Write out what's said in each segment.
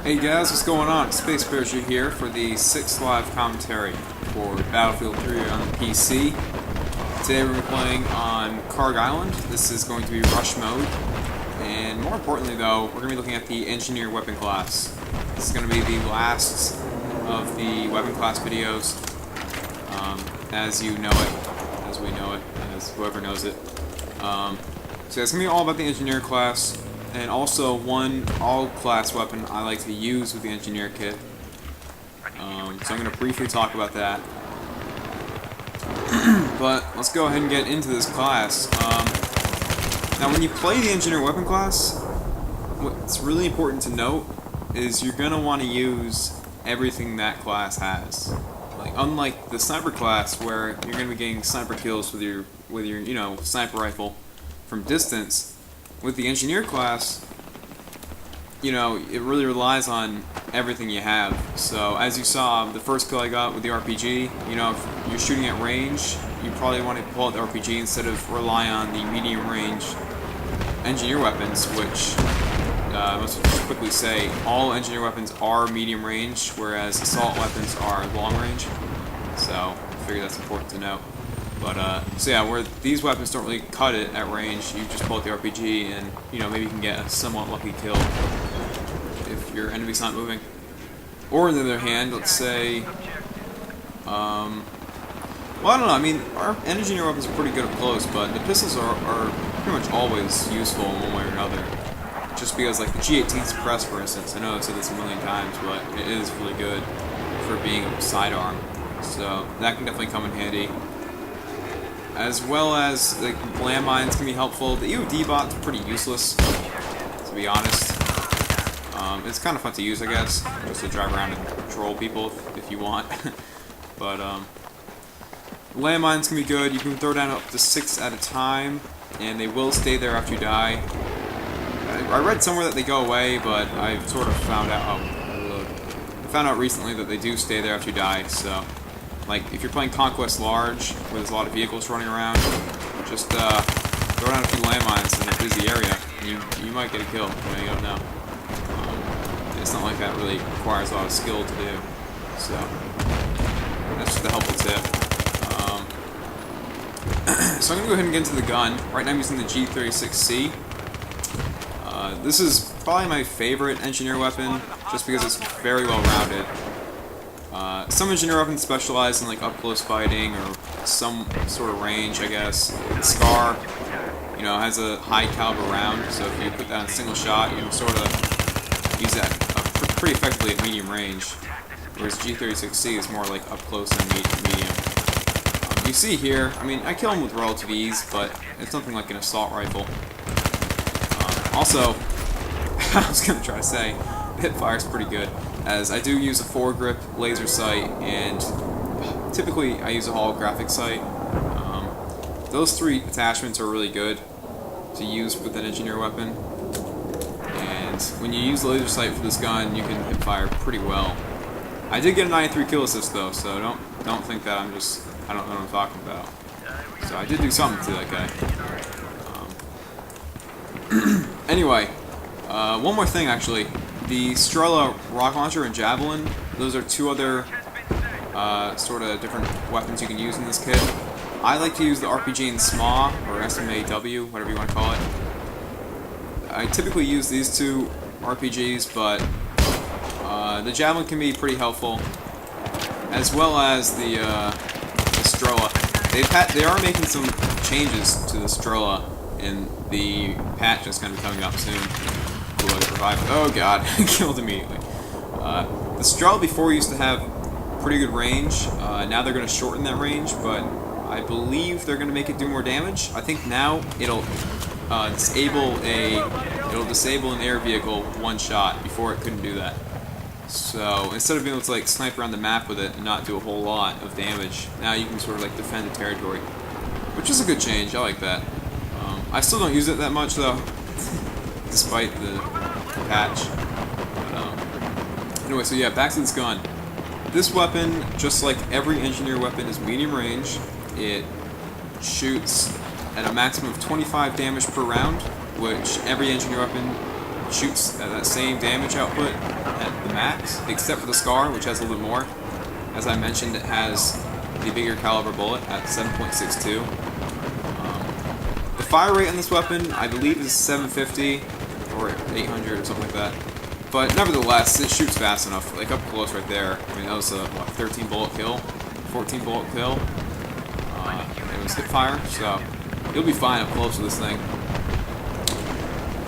Hey guys, what's going on? Space Parachute here for the 6th live commentary for Battlefield 3 on the PC. Today we're playing on Karg Island. This is going to be rush mode. And more importantly though, we're going to be looking at the engineer weapon class. This is going to be the last of the weapon class videos, as you know it, as we know it, as whoever knows it. So it's going to be all about the engineer class. And also one all-class weapon I like to use with the engineer kit. So I'm going to briefly talk about that. But let's go ahead and get into this class. Now when you play the engineer weapon class, what's really important to note is you're going to want to use everything that class has. Like, unlike the sniper class where you're going to be getting sniper kills with your sniper rifle from distance, with the engineer class, it really relies on everything you have. So as you saw, the first kill I got with the RPG, if you're shooting at range, you probably want to pull out the RPG instead of rely on the medium range engineer weapons, which let's just quickly say all engineer weapons are medium range, whereas assault weapons are long range. So I figure that's important to note. But, so yeah, where these weapons don't really cut it at range, you just pull out the RPG and, maybe you can get a somewhat lucky kill if your enemy's not moving. Or on the other hand, let's say, well, I don't know, I mean, our engineer weapons are pretty good up close, but the pistols are pretty much always useful in one way or another. Just because, like, the G18 suppress, for instance, I know I've said this a million times, but it is really good for being a sidearm. So, that can definitely come in handy. As well as the landmines can be helpful. The EOD bot's pretty useless, to be honest. It's kind of fun to use, I guess, just to drive around and troll people if you want. But landmines can be good. You can throw down up to 6 at a time, and they will stay there after you die. I read somewhere that they go away, but I've sort of found out. I found out recently that they do stay there after you die. So. Like, if you're playing Conquest Large, where there's a lot of vehicles running around, just throw down a few landmines in a busy area, and you might get a kill. You don't know. It's not like that really requires a lot of skill to do. So, that's just a helpful tip. So I'm going to go ahead and get into the gun. Right now I'm using the G36C. This is probably my favorite engineer weapon, just because it's very well rounded. Some engineer weapons specialize in like up-close fighting or some sort of range, I guess. The SCAR, has a high caliber round, so if you put that in a single shot, you can sort of use that pretty effectively at medium range. Whereas G36C is more like up-close and medium. You see here, I mean, I kill him with relative ease, but it's nothing like an assault rifle. Also, I was going to try to say, hip fire is pretty good, as I do use a foregrip laser sight, and typically I use a holographic sight. Those 3 attachments are really good to use with an engineer weapon, and when you use the laser sight for this gun, you can hip fire pretty well. I did get a 93 kill assist though, so don't think that I don't know what I'm talking about. So I did do something to that guy. Anyway, one more thing actually. The Strela rocket launcher and Javelin, those are 2 other sort of different weapons you can use in this kit. I like to use the RPG and SMA, or SMAW, whatever you want to call it. I typically use these 2 RPGs, but the Javelin can be pretty helpful, as well as the Strela. They are making some changes to the Strela, and the patch is going to be coming up soon. Oh god, killed immediately. The Strela before used to have pretty good range. Now they're going to shorten that range, but I believe they're going to make it do more damage. I think now it'll disable an air vehicle with 1 shot. Before it couldn't do that. So instead of being able to like snipe around the map with it and not do a whole lot of damage, now you can sort of like defend the territory, which is a good change. I like that. I still don't use it that much though. Despite the patch. But, anyway, so yeah, back to this gun. This weapon, just like every engineer weapon, is medium range. It shoots at a maximum of 25 damage per round, which every engineer weapon shoots at that same damage output at the max, except for the Scar, which has a little bit more. As I mentioned, it has the bigger caliber bullet at 7.62. The fire rate on this weapon, I believe, is 750 or 800 or something like that. But nevertheless, it shoots fast enough. Like up close right there. I mean, that was a what, 13 bullet kill, 14 bullet kill. It was hip fire, so you'll be fine up close with this thing.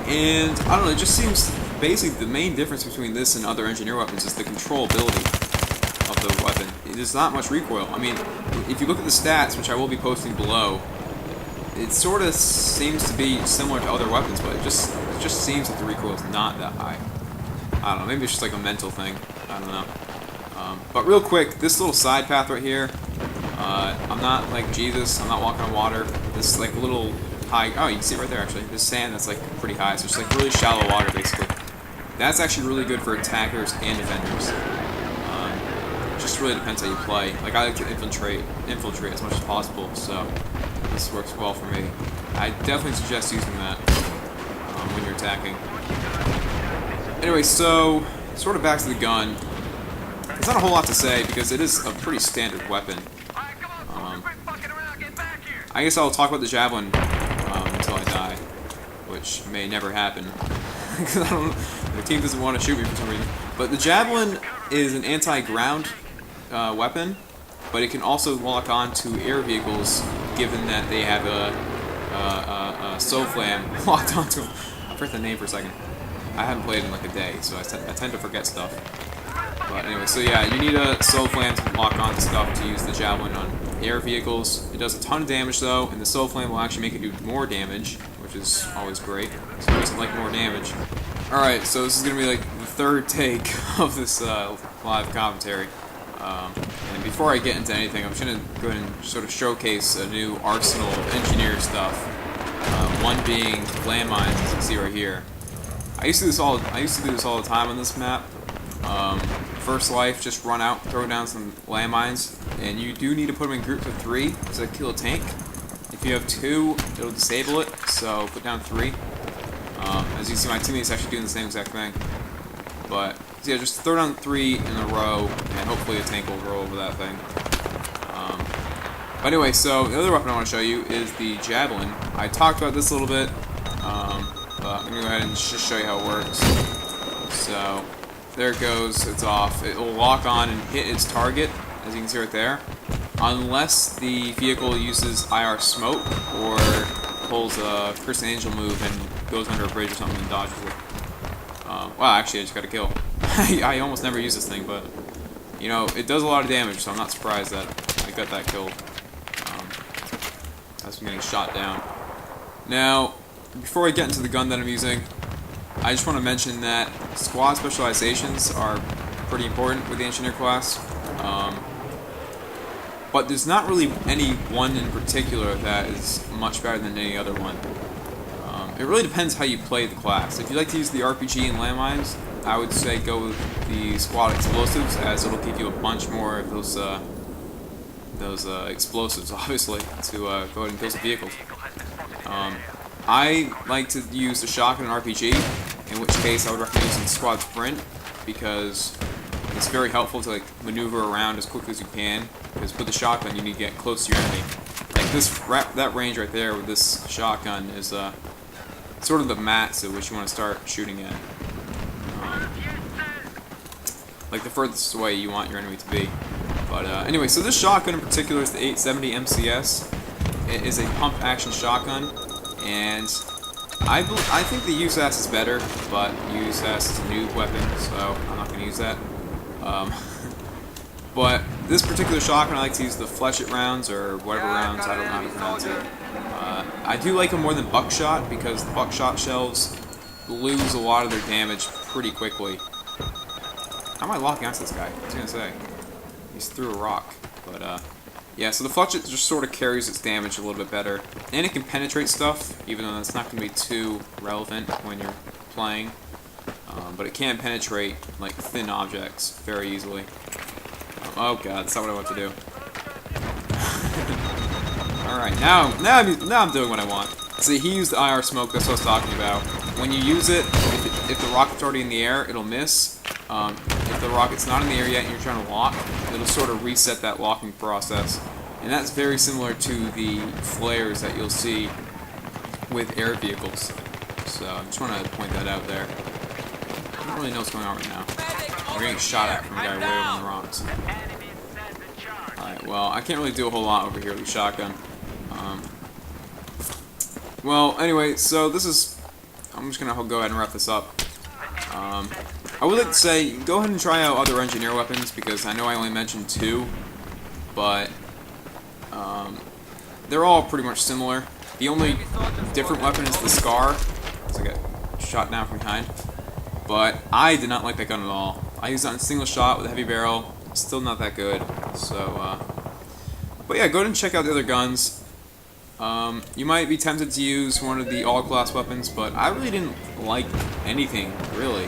And I don't know, it just seems basically the main difference between this and other engineer weapons is the controllability of the weapon. There's not much recoil. I mean, if you look at the stats, which I will be posting below, it sort of seems to be similar to other weapons, but it just seems that the recoil is not that high. I don't know, maybe it's just like a mental thing. I don't know. But real quick, this little side path right here, I'm not like Jesus, I'm not walking on water. This like little high, oh, you can see it right there actually. This sand that's like pretty high, so it's like really shallow water basically. That's actually really good for attackers and defenders. It just really depends how you play. Like I like to infiltrate as much as possible, so this works well for me. I definitely suggest using that when you're attacking. Anyway, so sort of back to the gun. There's not a whole lot to say because it is a pretty standard weapon. I guess I'll talk about the Javelin until I die, which may never happen because I don't. The team doesn't want to shoot me for some reason. But the Javelin is an anti-ground weapon, but it can also lock on to air vehicles, given that they have a SOFLAM locked onto them. I forgot the name for a second. I haven't played in like a day, so I tend to forget stuff. But anyway, so yeah, you need a SOFLAM to lock onto stuff to use the Javelin on air vehicles. It does a ton of damage though, and the SOFLAM will actually make it do more damage, which is always great. So who doesn't like more damage? Alright, so this is going to be like the third take of this live commentary. And before I get into anything, I'm just going to go ahead and sort of showcase a new arsenal of engineer stuff. One being landmines, as you can see right here. I used to do this all the time on this map. First life, just run out, throw down some landmines, and you do need to put them in groups of 3 to kill a tank. If you have 2, it'll disable it, so put down 3. As you can see, my teammates actually doing the same exact thing. But so yeah, just throw down 3 in a row, and hopefully a tank will roll over that thing. But anyway, so the other weapon I want to show you is the Javelin. I talked about this a little bit, but I'm going to go ahead and just show you how it works. So there it goes, it's off. It will lock on and hit its target, as you can see right there, unless the vehicle uses IR smoke or pulls a Chris Angel move and goes under a bridge or something and dodges it. Well, actually, I just got a kill. I almost never use this thing, but you know, it does a lot of damage, so I'm not surprised that I got that kill. That's from getting shot down. Now, before I get into the gun that I'm using, I just want to mention that squad specializations are pretty important with the engineer class. But there's not really any one in particular that is much better than any other one. It really depends how you play the class. If you like to use the RPG and landmines, I would say go with the squad explosives, as it'll give you a bunch more of those explosives, obviously, to go ahead and kill some vehicles. I like to use the shotgun and RPG, in which case I would recommend using squad sprint, because it's very helpful to like maneuver around as quickly as you can. Because with the shotgun, you need to get close to your enemy. Like that range right there with this shotgun is sort of the max at which you want to start shooting at. Like the furthest away you want your enemy to be. But anyway, so this shotgun in particular is the 870 MCS. It is a pump action shotgun, and I think the USAS is better, but USAS is a noob weapon, so I'm not going to use that. But this particular shotgun, I like to use the Fletch It rounds, or whatever rounds, I don't know how to pronounce it. I do like them more than buckshot, because the buckshot shells lose a lot of their damage pretty quickly. How am I locking onto this guy? I was going to say. He's through a rock. But, yeah, so the Fletch It just sort of carries its damage a little bit better. And it can penetrate stuff, even though that's not going to be too relevant when you're playing. But it can penetrate, like, thin objects very easily. Oh god, that's not what I want to do. Alright, now I'm doing what I want. See, he used the IR smoke, that's what I was talking about. when you use it, if the rocket's already in the air, it'll miss. If the rocket's not in the air yet and you're trying to lock, it'll sort of reset that locking process. And that's very similar to the flares that you'll see with air vehicles. So I just want to point that out there. I don't really know what's going on right now. We're getting shot at from a guy way over on the rocks. Alright, well, I can't really do a whole lot over here with the shotgun. Well, anyway, so this is... I'm just going to go ahead and wrap this up. I would like to say, go ahead and try out other engineer weapons, because I know I only mentioned 2, but they're all pretty much similar. The only different weapon is the Scar, so I got shot down from behind. But I did not like that gun at all. I used that in single shot with a heavy barrel, still not that good. So, but yeah, go ahead and check out the other guns. You might be tempted to use one of the all-class weapons, but I really didn't like anything, really.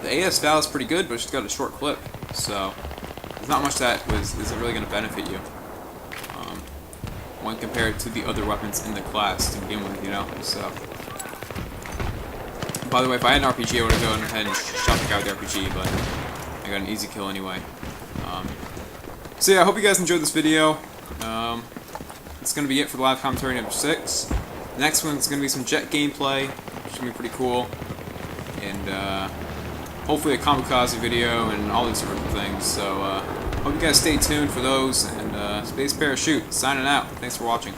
The AS Val is pretty good, but it's got a short clip, so there's not much that isn't really going to benefit you when compared to the other weapons in the class to begin with, you know. So, by the way, if I had an RPG, I would have gone ahead and shot the guy with the RPG, but I got an easy kill anyway. So yeah, I hope you guys enjoyed this video. That's going to be it for the live commentary number 6. The next one's going to be some jet gameplay, which is going to be pretty cool. And hopefully a kamikaze video and all these sort of things. So hope you guys stay tuned for those. And Space Parachute, signing out. Thanks for watching.